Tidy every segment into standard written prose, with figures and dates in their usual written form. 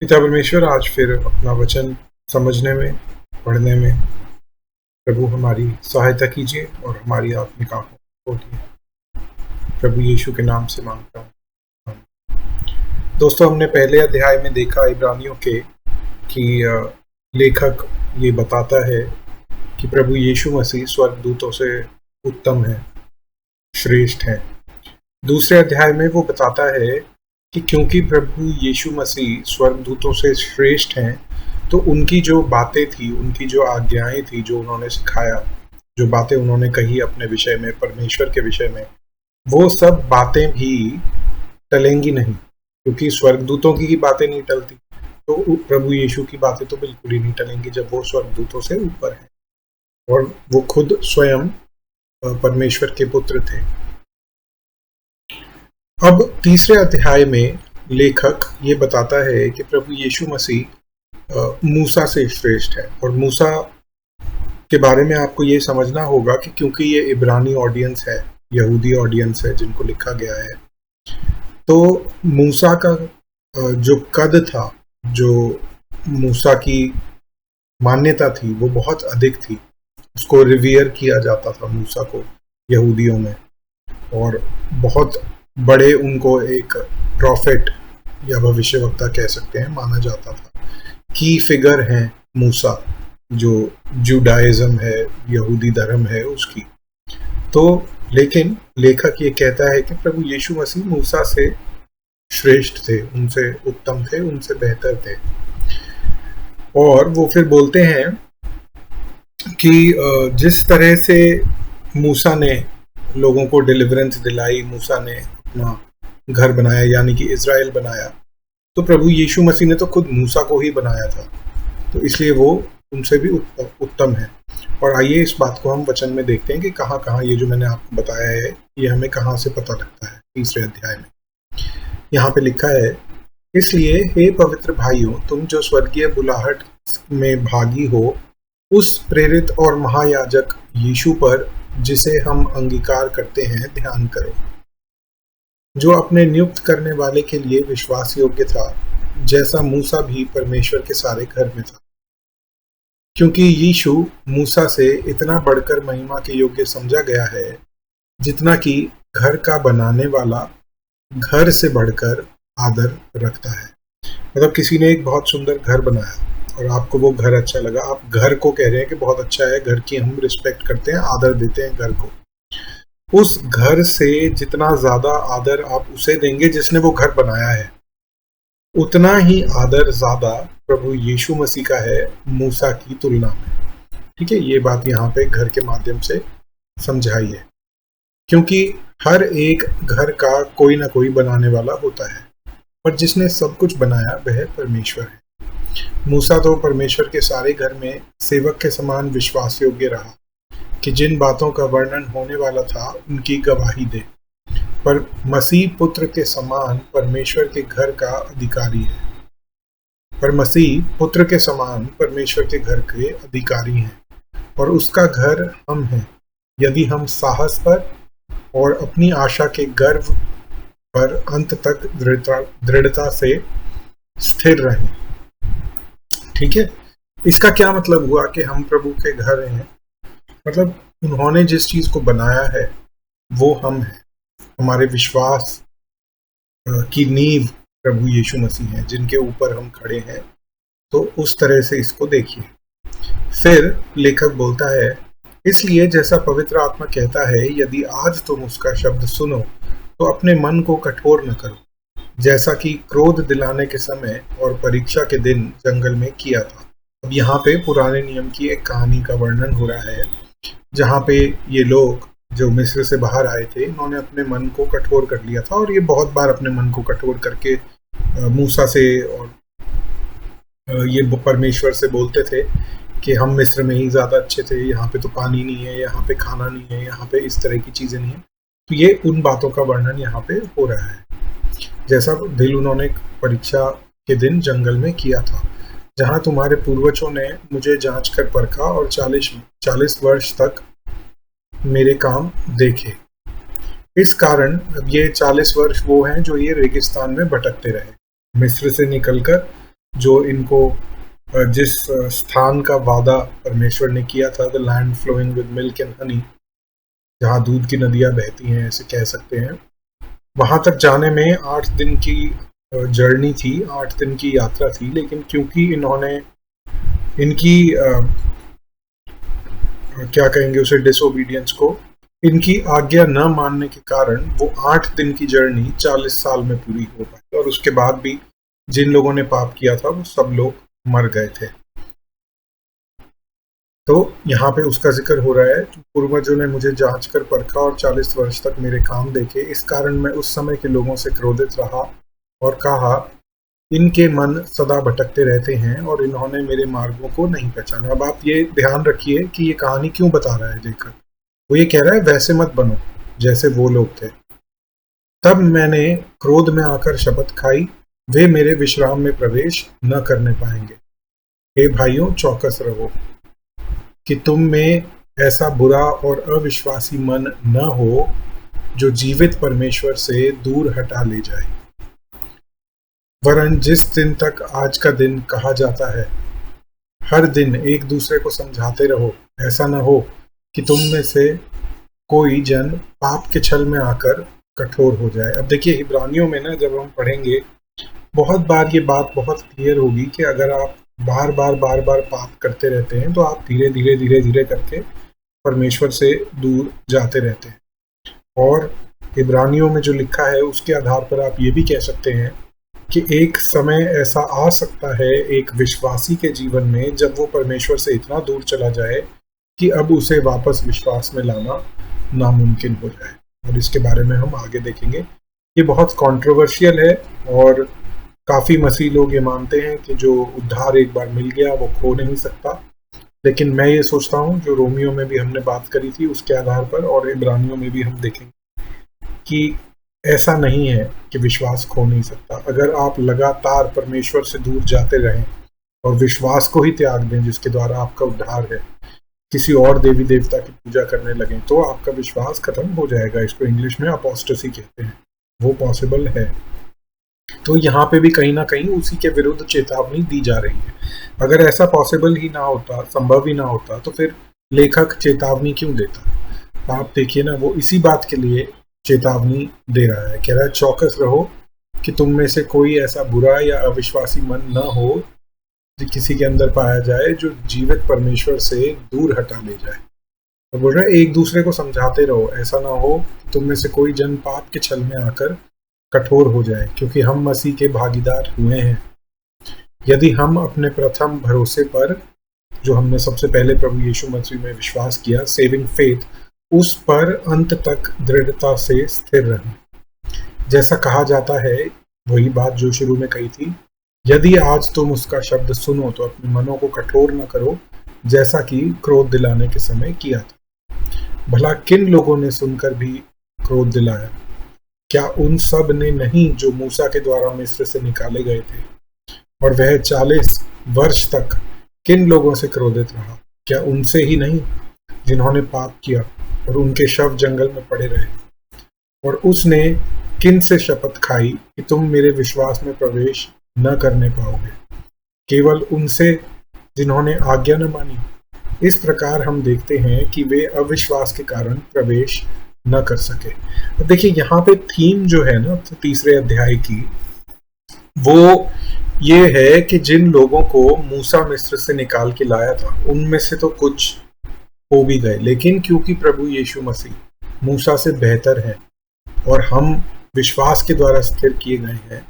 पिता परमेश्वर, आज फिर अपना वचन समझने में, पढ़ने में प्रभु हमारी सहायता कीजिए और हमारी आत्मिक आंखों को खोलिए। प्रभु यीशु के नाम से मांगता हूँ। दोस्तों, हमने पहले अध्याय में देखा इब्रानियों के कि लेखक ये बताता है कि प्रभु यीशु मसीह स्वर्गदूतों से उत्तम है, श्रेष्ठ है। दूसरे अध्याय में वो बताता है कि क्योंकि प्रभु यीशु मसीह स्वर्गदूतों से श्रेष्ठ हैं, तो उनकी जो बातें थी, उनकी जो आज्ञाएं थी, जो उन्होंने सिखाया, जो बातें उन्होंने कही अपने विषय में, परमेश्वर के विषय में, वो सब बातें भी टलेंगी नहीं, क्योंकि स्वर्गदूतों की बातें नहीं टलती, तो प्रभु यीशु की बातें तो बिल्कुल ही नहीं टलेंगी, जब वो स्वर्गदूतों से ऊपर है और वो खुद स्वयं परमेश्वर के पुत्र थे। अब तीसरे अध्याय में लेखक ये बताता है कि प्रभु यीशु मसीह मूसा से श्रेष्ठ है। और मूसा के बारे में आपको ये समझना होगा कि क्योंकि ये इब्रानी ऑडियंस है, यहूदी ऑडियंस है जिनको लिखा गया है, तो मूसा का जो कद था, जो मूसा की मान्यता थी, वो बहुत अधिक थी। उसको रिवियर किया जाता था मूसा को यहूदियों में, और बहुत बड़े उनको एक प्रॉफिट या भविष्यवक्ता कह सकते हैं माना जाता था। की फिगर है मूसा, जो जुडाइज्म है, यहूदी धर्म है उसकी। तो लेकिन लेखक ये कहता है कि प्रभु यीशु मसीह मूसा से श्रेष्ठ थे, उनसे उत्तम थे, उनसे बेहतर थे। और वो फिर बोलते हैं कि जिस तरह से मूसा ने लोगों को डिलीवरेंस दिलाई, मूसा ने अपना घर बनाया, यानी कि इज़राइल बनाया, तो प्रभु यीशु मसीह ने तो खुद मूसा को ही बनाया था, तो इसलिए वो उनसे भी उत्तम है। और आइए इस बात को हम वचन में देखते हैं कि कहाँ कहाँ ये जो मैंने आपको बताया है, ये हमें कहाँ से पता लगता है। तीसरे अध्याय में यहाँ पे लिखा है, इसलिए हे पवित्र भाइयों, तुम जो स्वर्गीय बुलाहट में भागी हो, उस प्रेरित और महायाजक यीशु पर, जिसे हम अंगीकार करते हैं, ध्यान करो, जो अपने नियुक्त करने वाले के लिए विश्वास योग्य था, जैसा मूसा भी परमेश्वर के सारे घर में था। क्योंकि यीशु मूसा से इतना बढ़कर महिमा के योग्य समझा गया है, जितना कि घर का बनाने वाला घर से बढ़कर आदर रखता है। मतलब किसी ने एक बहुत सुंदर घर बनाया और आपको वो घर अच्छा लगा, आप घर को कह रहे हैं कि बहुत अच्छा है, घर की हम रिस्पेक्ट करते हैं, आदर देते हैं घर को। उस घर से जितना ज्यादा आदर आप उसे देंगे जिसने वो घर बनाया है, उतना ही आदर ज्यादा प्रभु यीशु मसीह का है मूसा की तुलना में। ठीक है, ये बात यहाँ पे घर के माध्यम से समझाई है, क्योंकि हर एक घर का कोई ना कोई बनाने वाला होता है, पर जिसने सब कुछ बनाया वह परमेश्वर है। मूसा तो परमेश्वर के सारे घर में सेवक के समान विश्वास योग्य रहा कि जिन बातों का वर्णन होने वाला था उनकी गवाही दे, पर मसीह पुत्र के समान परमेश्वर के घर का अधिकारी है। पर मसीह पुत्र के समान परमेश्वर के घर के अधिकारी हैं, और उसका घर हम हैं, यदि हम साहस पर और अपनी आशा के गर्व पर अंत तक दृढ़ता से स्थिर रहें। ठीक है, इसका क्या मतलब हुआ कि हम प्रभु के घर हैं? मतलब उन्होंने जिस चीज को बनाया है वो हम हैं। हमारे विश्वास की नींव प्रभु यीशु मसीह है, जिनके ऊपर हम खड़े हैं। तो उस तरह से इसको देखिए। फिर लेखक बोलता है, इसलिए जैसा पवित्र आत्मा कहता है, यदि आज तुम उसका शब्द सुनो तो अपने मन को कठोर न करो, जैसा कि क्रोध दिलाने के समय और परीक्षा के दिन जंगल में किया था। अब यहाँ पे पुराने नियम की एक कहानी का वर्णन हो रहा है, जहाँ पे ये लोग जो मिस्र से बाहर आए थे, इन्होंने अपने मन को कठोर कर लिया था, और ये बहुत बार अपने मन को कठोर करके मूसा से और ये परमेश्वर से बोलते थे कि हम मिस्र में ही ज़्यादा अच्छे थे, यहाँ पे तो पानी नहीं है, यहाँ पे खाना नहीं है, यहाँ पे इस तरह की चीज़ें नहीं है। तो ये उन बातों का वर्णन यहाँ पे हो रहा है, जैसा दिल उन्होंने परीक्षा के दिन में किया था, जहाँ तुम्हारे पूर्वजों ने मुझे जांच कर परखा और 40 वर्ष तक मेरे काम देखे। इस कारण अब ये 40 वर्ष वो हैं जो ये रेगिस्तान में भटकते रहे, मिस्र से निकलकर जो इनको जिस स्थान का वादा परमेश्वर ने किया था, the land flowing with milk and honey, जहाँ दूध की नदियाँ बहती हैं, ऐसे कह सकते हैं, वहाँ तक जाने में 8 दिन की जर्नी थी, 8 दिन की यात्रा थी। लेकिन क्योंकि इन्होंने इनकी क्या कहेंगे उसे, डिसोबीडियंस को, इनकी आज्ञा न मानने के कारण वो 8 दिन की जर्नी 40 साल में पूरी हो पाई, और उसके बाद भी जिन लोगों ने पाप किया था वो सब लोग मर गए थे। तो यहाँ पे उसका जिक्र हो रहा है, पूर्वजों ने मुझे जांच कर परखा और 40 वर्ष तक मेरे काम देखे, इस कारण मैं उस समय के लोगों से क्रोधित रहा और कहा, इनके मन सदा भटकते रहते हैं और इन्होंने मेरे मार्गों को नहीं पहचाना। अब आप ये ध्यान रखिए कि ये कहानी क्यों बता रहा है लेखक। वो ये कह रहा है वैसे मत बनो जैसे वो लोग थे। तब मैंने क्रोध में आकर शपथ खाई, वे मेरे विश्राम में प्रवेश न करने पाएंगे। हे भाइयों, चौकस रहो कि तुम में ऐसा बुरा और अविश्वासी मन न हो जो जीवित परमेश्वर से दूर हटा ले जाए। वरन जिस दिन तक आज का दिन कहा जाता है, हर दिन एक दूसरे को समझाते रहो, ऐसा न हो कि तुम में से कोई जन पाप के छल में आकर कठोर हो जाए। अब देखिए, इब्रानियों में ना जब हम पढ़ेंगे बहुत बार ये बात बहुत क्लियर होगी कि अगर आप बार बार पाप करते रहते हैं तो आप धीरे धीरे करके परमेश्वर से दूर जाते रहते हैं। और इब्रानियों में जो लिखा है उसके आधार पर आप ये भी कह सकते हैं कि एक समय ऐसा आ सकता है एक विश्वासी के जीवन में जब वो परमेश्वर से इतना दूर चला जाए कि अब उसे वापस विश्वास में लाना नामुमकिन हो जाए। और इसके बारे में हम आगे देखेंगे। ये बहुत कंट्रोवर्शियल है और काफ़ी मसीह लोग ये मानते हैं कि जो उद्धार एक बार मिल गया वो खो नहीं सकता। लेकिन मैं ये सोचता हूँ, जो रोमियो में भी हमने बात करी थी उसके आधार पर और इब्रानियों में भी हम देखेंगे कि ऐसा नहीं है कि विश्वास खो नहीं सकता। अगर आप लगातार परमेश्वर से दूर जाते रहें और विश्वास को ही त्याग दें जिसके द्वारा आपका उद्धार है, किसी और देवी देवता की पूजा करने लगें, तो आपका विश्वास खत्म हो जाएगा। इसको इंग्लिश में अपोस्टेसी कहते हैं। वो पॉसिबल है। तो यहाँ पे भी कहीं ना कहीं उसी के विरुद्ध चेतावनी दी जा रही है। अगर ऐसा पॉसिबल ही ना होता, संभव ही ना होता, तो फिर लेखक चेतावनी क्यों देता। आप देखिए ना, वो इसी बात के लिए चेतावनी दे रहा है। कह रहा है चौकस रहो कि तुम में से कोई ऐसा बुरा या अविश्वासी मन न हो जो किसी के अंदर पाया जाए, जो जीवित परमेश्वर से दूर हटा ले जाए। तो बोल रहा है एक दूसरे को समझाते रहो, ऐसा ना हो कि तुम में से कोई जन पाप के छल में आकर कठोर हो जाए, क्योंकि हम मसीह के भागीदार हुए हैं। यदि हम अपने प्रथम भरोसे पर, जो हमने सबसे पहले प्रभु यीशु मसीह में विश्वास किया, सेविंग फेथ, उस पर अंत तक दृढ़ता से स्थिर रहें। जैसा कहा जाता है, वही बात जो शुरू में कही थी, यदि आज तुम उसका शब्द सुनो तो अपने मनों को कठोर न करो, जैसा कि क्रोध दिलाने के समय किया था। भला किन लोगों ने सुनकर भी क्रोध दिलाया? क्या उन सब ने नहीं जो मूसा के द्वारा मिस्र से निकाले गए थे? और वह 40 वर्ष तक किन लोगों से क्रोधित रहा? क्या उनसे ही नहीं जिन्होंने पाप किया और उनके शव जंगल में पड़े रहे? और उसने किन से शपथ खाई कि तुम मेरे विश्वास में प्रवेश न करने पाओगे? केवल उनसे जिन्होंने आज्ञा न मानी। इस प्रकार हम देखते हैं कि वे अविश्वास के कारण प्रवेश न कर सके। तो देखिए, यहाँ पे थीम जो है ना तीसरे अध्याय की, वो ये है कि जिन लोगों को मूसा मिस्र से निकाल के लाया था उनमें से तो कुछ हो भी गए, लेकिन क्योंकि प्रभु यीशु मसीह मूसा से बेहतर है और हम विश्वास के द्वारा स्थिर किए गए हैं,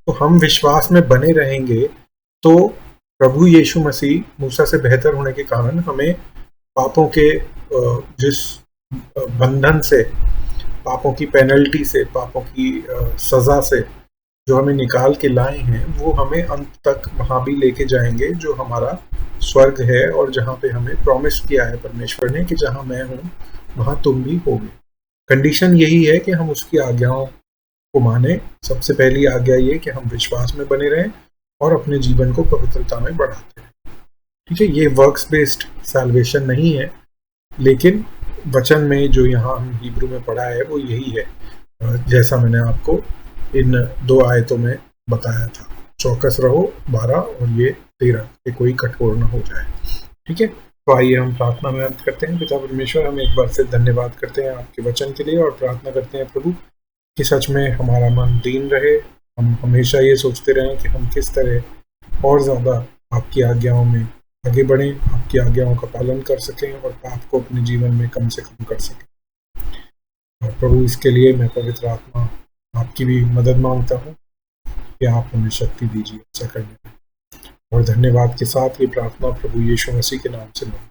तो हम विश्वास में बने रहेंगे। तो प्रभु यीशु मसीह मूसा से बेहतर होने के कारण हमें पापों के जिस बंधन से, पापों की पेनल्टी से, पापों की सज़ा से जो हमें निकाल के लाए हैं, वो हमें अंत तक वहाँ भी लेके जाएंगे जो हमारा स्वर्ग है, और जहाँ पे हमें प्रॉमिस किया है परमेश्वर ने कि जहाँ मैं हूँ वहाँ तुम भी होगे। कंडीशन यही है कि हम उसकी आज्ञाओं को माने। सबसे पहली आज्ञा ये कि हम विश्वास में बने रहें और अपने जीवन को पवित्रता में बढ़ाते रहें। ठीक है, ये वर्क्स बेस्ड सैल्वेशन नहीं है, लेकिन वचन में जो यहाँ हम हिब्रू में पढ़ा है वो यही है, जैसा मैंने आपको इन 2 आयतों में बताया था। चौकस रहो 12 और ये 13 कि कोई कठोर न हो जाए। ठीक है, तो आइए हम प्रार्थना में अंत करते हैं। पिता परमेश्वर, हम एक बार फिर धन्यवाद करते हैं आपके वचन के लिए और प्रार्थना करते हैं प्रभु कि सच में हमारा मन दीन रहे, हम हमेशा ये सोचते रहें कि हम किस तरह और ज़्यादा आपकी आज्ञाओं में आगे बढ़ें, आपकी आज्ञाओं का पालन कर सकें और पाप को अपने जीवन में कम से कम कर सकें। और प्रभु इसके लिए मैं पवित्र आत्मा आपकी भी मदद मांगता हूँ कि आप हमें शक्ति दीजिए ऐसा करने में। और धन्यवाद के साथ ये प्रार्थना प्रभु यीशु मसीह के नाम से मांगता हूं।